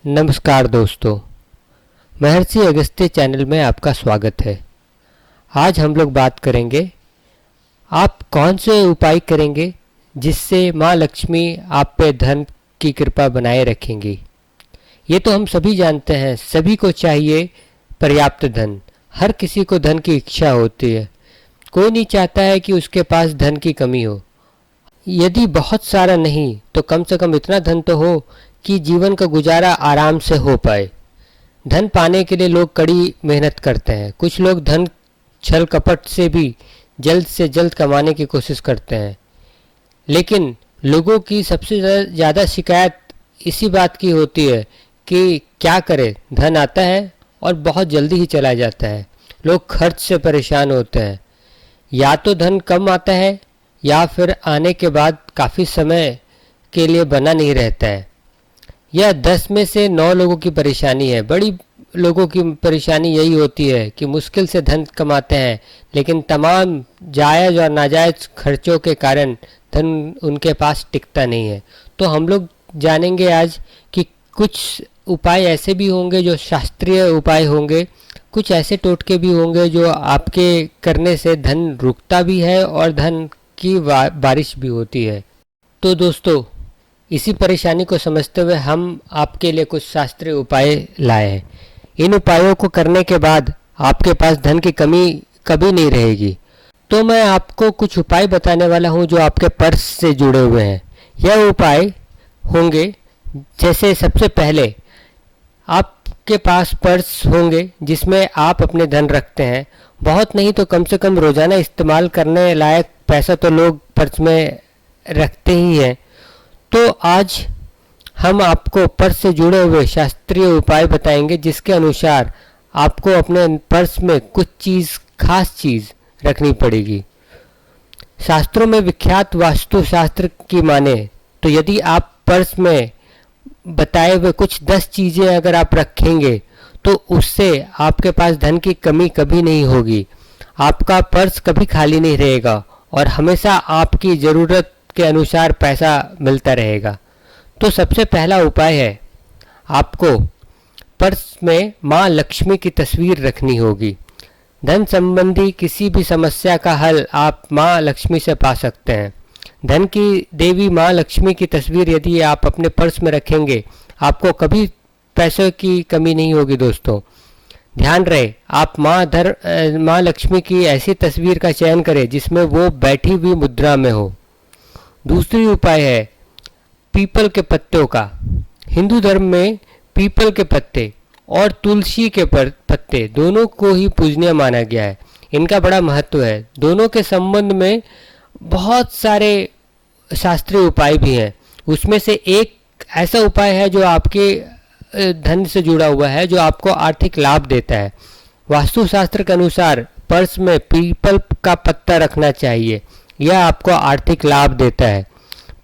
नमस्कार दोस्तों, महर्षि अगस्त्य चैनल में आपका स्वागत है। आज हम लोग बात करेंगे आप कौन से उपाय करेंगे जिससे माँ लक्ष्मी आप पे धन की कृपा बनाए रखेंगी। ये तो हम सभी जानते हैं, सभी को चाहिए पर्याप्त धन। हर किसी को धन की इच्छा होती है। कोई नहीं चाहता है कि उसके पास धन की कमी हो। यदि बहुत सारा नहीं तो कम से कम इतना धन तो हो कि जीवन का गुजारा आराम से हो पाए। धन पाने के लिए लोग कड़ी मेहनत करते हैं। कुछ लोग धन छल कपट से जल्द कमाने की कोशिश करते हैं, लेकिन लोगों की सबसे ज़्यादा शिकायत इसी बात की होती है कि क्या करें, धन आता है और बहुत जल्दी ही चला जाता है। लोग खर्च से परेशान होते हैं। या तो धन कम आता है या फिर आने के बाद काफ़ी समय के लिए बना नहीं रहता है। यह 10 में से 9 लोगों की परेशानी है। बड़ी लोगों की परेशानी यही होती है कि मुश्किल से धन कमाते हैं, लेकिन तमाम जायज़ और नाजायज़ खर्चों के कारण धन उनके पास टिकता नहीं है। तो हम लोग जानेंगे आज कि कुछ उपाय ऐसे भी होंगे जो शास्त्रीय उपाय होंगे, कुछ ऐसे टोटके भी होंगे जो आपके करने से धन रुकता भी है और धन की बारिश भी होती है। तो दोस्तों, इसी परेशानी को समझते हुए हम आपके लिए कुछ शास्त्रीय उपाय लाए हैं। इन उपायों को करने के बाद आपके पास धन की कमी कभी नहीं रहेगी। तो मैं आपको कुछ उपाय बताने वाला हूं जो आपके पर्स से जुड़े हुए हैं। यह उपाय होंगे, जैसे सबसे पहले आपके पास पर्स होंगे जिसमें आप अपने धन रखते हैं। बहुत नहीं तो कम से कम रोज़ाना इस्तेमाल करने लायक पैसा तो लोग पर्स में रखते ही हैं। तो आज हम आपको पर्स से जुड़े हुए शास्त्रीय उपाय बताएंगे, जिसके अनुसार आपको अपने पर्स में कुछ खास चीज़ रखनी पड़ेगी। शास्त्रों में विख्यात वास्तुशास्त्र की माने तो यदि आप पर्स में बताए हुए कुछ 10 चीज़ें अगर आप रखेंगे तो उससे आपके पास धन की कमी कभी नहीं होगी। आपका पर्स कभी खाली नहीं रहेगा और हमेशा आपकी ज़रूरत के अनुसार पैसा मिलता रहेगा। तो सबसे पहला उपाय है, आपको पर्स में माँ लक्ष्मी की तस्वीर रखनी होगी। धन संबंधी किसी भी समस्या का हल आप माँ लक्ष्मी से पा सकते हैं। धन की देवी माँ लक्ष्मी की तस्वीर यदि आप अपने पर्स में रखेंगे, आपको कभी पैसों की कमी नहीं होगी। दोस्तों, ध्यान रहे, आप माँ लक्ष्मी की ऐसी तस्वीर का चयन करें जिसमें वो बैठी हुई मुद्रा में हो। दूसरी उपाय है पीपल के पत्तों का। हिंदू धर्म में पीपल के पत्ते और तुलसी के पत्ते दोनों को ही पूजनीय माना गया है। इनका बड़ा महत्व है। दोनों के संबंध में बहुत सारे शास्त्रीय उपाय भी हैं। उसमें से एक ऐसा उपाय है जो आपके धन से जुड़ा हुआ है, जो आपको आर्थिक लाभ देता है। वास्तुशास्त्र के अनुसार पर्स में पीपल का पत्ता रखना चाहिए। यह आपको आर्थिक लाभ देता है।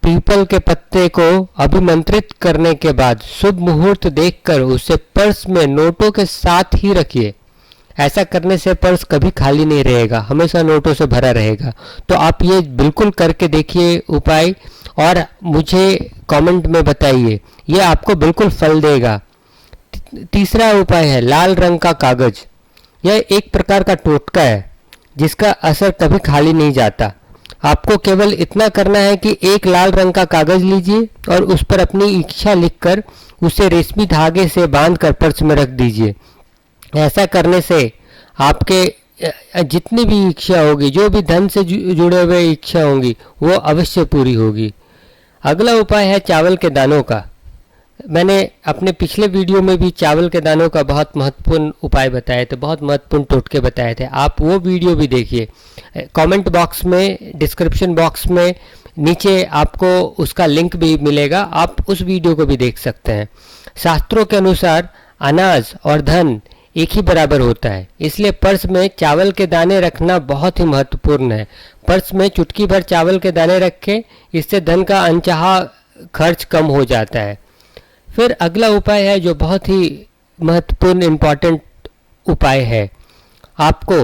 पीपल के पत्ते को अभिमंत्रित करने के बाद शुभ मुहूर्त देखकर उसे पर्स में नोटों के साथ ही रखिए। ऐसा करने से पर्स कभी खाली नहीं रहेगा, हमेशा नोटों से भरा रहेगा। तो आप ये बिल्कुल करके देखिए उपाय और मुझे कमेंट में बताइए, ये आपको बिल्कुल फल देगा। तीसरा उपाय है लाल रंग का कागज। यह एक प्रकार का टोटका है जिसका असर कभी खाली नहीं जाता। आपको केवल इतना करना है कि एक लाल रंग का कागज लीजिए और उस पर अपनी इच्छा लिखकर उसे रेशमी धागे से बांधकर पर्स में रख दीजिए। ऐसा करने से आपके जितनी भी इच्छा होगी, जो भी धन से जुड़े हुए इच्छा होंगी, वो अवश्य पूरी होगी। अगला उपाय है चावल के दानों का। मैंने अपने पिछले वीडियो में भी चावल के दानों का बहुत महत्वपूर्ण उपाय बताए थे, बहुत महत्वपूर्ण टोटके बताए थे। आप वो वीडियो भी देखिए। कमेंट बॉक्स में, डिस्क्रिप्शन बॉक्स में नीचे आपको उसका लिंक भी मिलेगा, आप उस वीडियो को भी देख सकते हैं। शास्त्रों के अनुसार अनाज और धन एक ही बराबर होता है, इसलिए पर्स में चावल के दाने रखना बहुत ही महत्वपूर्ण है। पर्स में चुटकी भर चावल के दाने रखें, इससे धन का अनचाहा खर्च कम हो जाता है। फिर अगला उपाय है जो बहुत ही महत्वपूर्ण इम्पॉर्टेंट उपाय है। आपको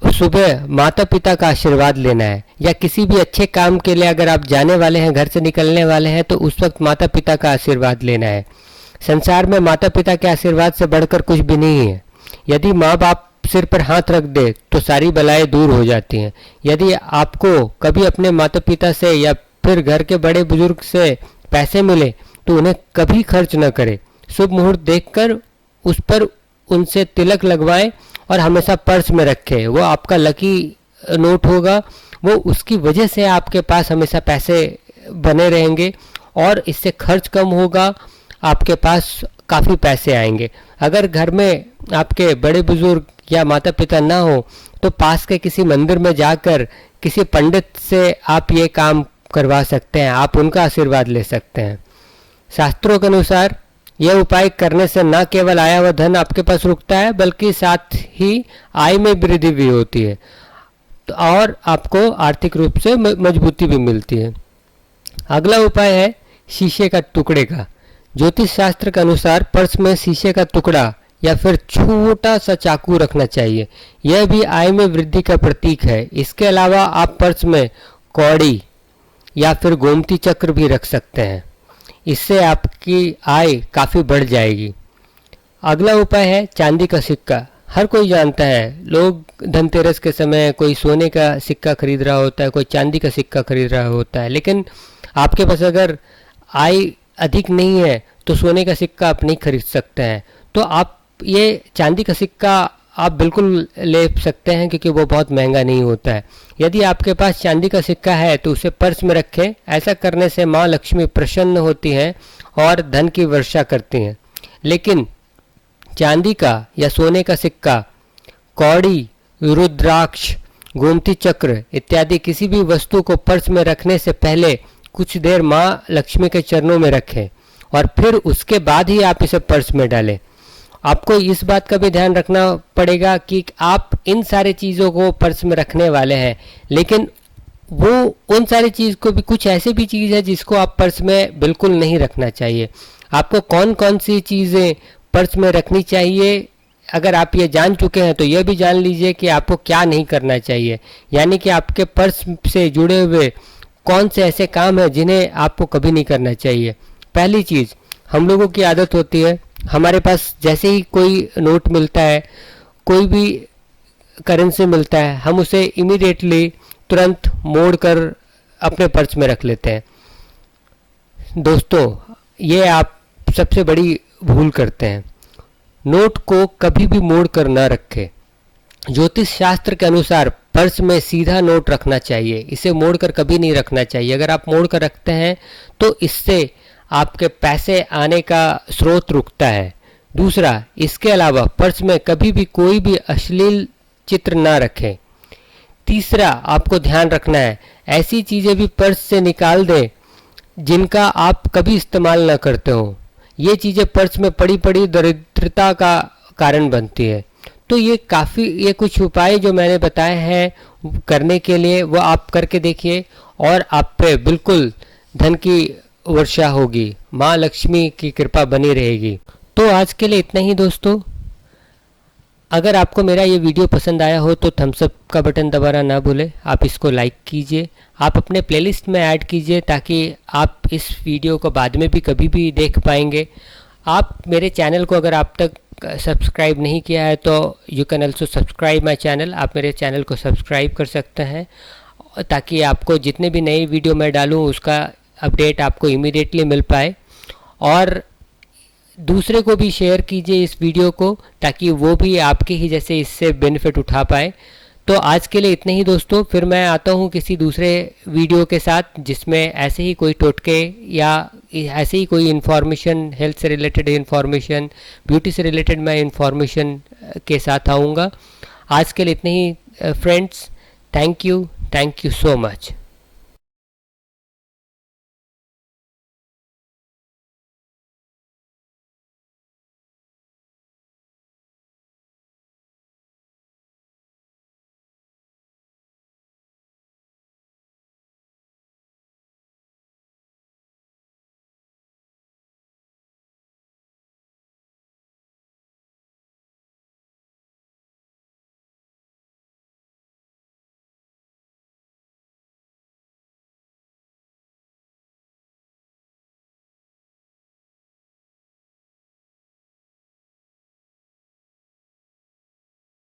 सुबह माता पिता का आशीर्वाद लेना है, या किसी भी अच्छे काम के लिए अगर आप जाने वाले हैं, घर से निकलने वाले हैं, तो उस वक्त माता पिता का आशीर्वाद लेना है। संसार में माता पिता के आशीर्वाद से बढ़कर कुछ भी नहीं है। यदि माँ बाप सिर पर हाथ रख दे तो सारी बलाएं दूर हो जाती हैं। यदि आपको कभी अपने माता पिता से या फिर घर के बड़े बुजुर्ग से पैसे मिले तो उन्हें कभी खर्च न करें। शुभ मुहूर्त देखकर उस पर उनसे तिलक लगवाएं और हमेशा पर्स में रखें। वो आपका लकी नोट होगा, वो उसकी वजह से आपके पास हमेशा पैसे बने रहेंगे और इससे खर्च कम होगा, आपके पास काफ़ी पैसे आएंगे। अगर घर में आपके बड़े बुजुर्ग या माता पिता ना हो तो पास के किसी मंदिर में जाकर किसी पंडित से आप ये काम करवा सकते हैं, आप उनका आशीर्वाद ले सकते हैं। शास्त्रों के अनुसार यह उपाय करने से न केवल आया हुआ धन आपके पास रुकता है बल्कि साथ ही आय में वृद्धि भी होती है तो और आपको आर्थिक रूप से मजबूती भी मिलती है। अगला उपाय है शीशे का टुकड़े का। ज्योतिष शास्त्र के अनुसार पर्स में शीशे का टुकड़ा या फिर छोटा सा चाकू रखना चाहिए। यह भी आय में वृद्धि का प्रतीक है। इसके अलावा आप पर्स में कौड़ी या फिर गोमती चक्र भी रख सकते हैं, इससे आपकी आय काफ़ी बढ़ जाएगी। अगला उपाय है चांदी का सिक्का। हर कोई जानता है, लोग धनतेरस के समय कोई सोने का सिक्का खरीद रहा होता है, कोई चांदी का सिक्का खरीद रहा होता है, लेकिन आपके पास अगर आय अधिक नहीं है तो सोने का सिक्का आप नहीं खरीद सकते हैं। तो आप ये चांदी का सिक्का आप बिल्कुल ले सकते हैं क्योंकि वो बहुत महंगा नहीं होता है। यदि आपके पास चांदी का सिक्का है तो उसे पर्स में रखें। ऐसा करने से माँ लक्ष्मी प्रसन्न होती हैं और धन की वर्षा करती हैं। लेकिन चांदी का या सोने का सिक्का, कौड़ी, रुद्राक्ष, गोमती चक्र इत्यादि किसी भी वस्तु को पर्स में रखने से पहले कुछ देर माँ लक्ष्मी के चरणों में रखें और फिर उसके बाद ही आप इसे पर्स में डालें। आपको इस बात का भी ध्यान रखना पड़ेगा कि आप इन सारी चीज़ों को पर्स में रखने वाले हैं, लेकिन वो उन सारी चीज़ को भी कुछ ऐसी भी चीज़ है जिसको आप पर्स में बिल्कुल नहीं रखना चाहिए। आपको कौन कौन सी चीज़ें पर्स में रखनी चाहिए, अगर आप ये जान चुके हैं तो यह भी जान लीजिए कि आपको क्या नहीं करना चाहिए। यानी कि आपके पर्स से जुड़े हुए कौन से ऐसे काम हैं जिन्हें आपको कभी नहीं करना चाहिए। पहली चीज़, हम लोगों की आदत होती है, हमारे पास जैसे ही कोई नोट मिलता है, कोई भी करेंसी मिलता है, हम उसे इमीडिएटली तुरंत मोड़ कर अपने पर्स में रख लेते हैं। दोस्तों, ये आप सबसे बड़ी भूल करते हैं। नोट को कभी भी मोड़ कर न रखें। ज्योतिष शास्त्र के अनुसार पर्स में सीधा नोट रखना चाहिए, इसे मोड़कर कभी नहीं रखना चाहिए। अगर आप मोड़ कर रखते हैं तो इससे आपके पैसे आने का स्रोत रुकता है। दूसरा, इसके अलावा पर्स में कभी भी कोई भी अश्लील चित्र ना रखें। तीसरा, आपको ध्यान रखना है, ऐसी चीज़ें भी पर्स से निकाल दें जिनका आप कभी इस्तेमाल ना करते हो। ये चीज़ें पर्स में पड़ी पड़ी दरिद्रता का कारण बनती है। तो ये कुछ उपाय जो मैंने बताए हैं करने के लिए, वो आप करके देखिए और आप पे बिल्कुल धन की वर्षा होगी, माँ लक्ष्मी की कृपा बनी रहेगी। तो आज के लिए इतना ही दोस्तों। अगर आपको मेरा ये वीडियो पसंद आया हो तो थम्स अप का बटन दबाना ना भूलें। आप इसको लाइक कीजिए, आप अपने प्लेलिस्ट में ऐड कीजिए ताकि आप इस वीडियो को बाद में भी कभी भी देख पाएंगे। आप मेरे चैनल को अगर आप तक सब्सक्राइब नहीं किया है तो you can also subscribe my channel. आप मेरे चैनल को सब्सक्राइब कर सकते हैं ताकि आपको जितने भी नई वीडियो मैं डालूँ उसका अपडेट आपको इमीडिएटली मिल पाए। और दूसरे को भी शेयर कीजिए इस वीडियो को ताकि वो भी आपके ही जैसे इससे बेनिफिट उठा पाए। तो आज के लिए इतने ही दोस्तों, फिर मैं आता हूँ किसी दूसरे वीडियो के साथ जिसमें ऐसे ही कोई टोटके या ऐसे ही कोई इन्फॉर्मेशन, हेल्थ से रिलेटेड इन्फॉर्मेशन, ब्यूटी से रिलेटेड मैं इन्फॉर्मेशन के साथ आऊँगा। आज के लिए इतने ही friends. Thank you so much.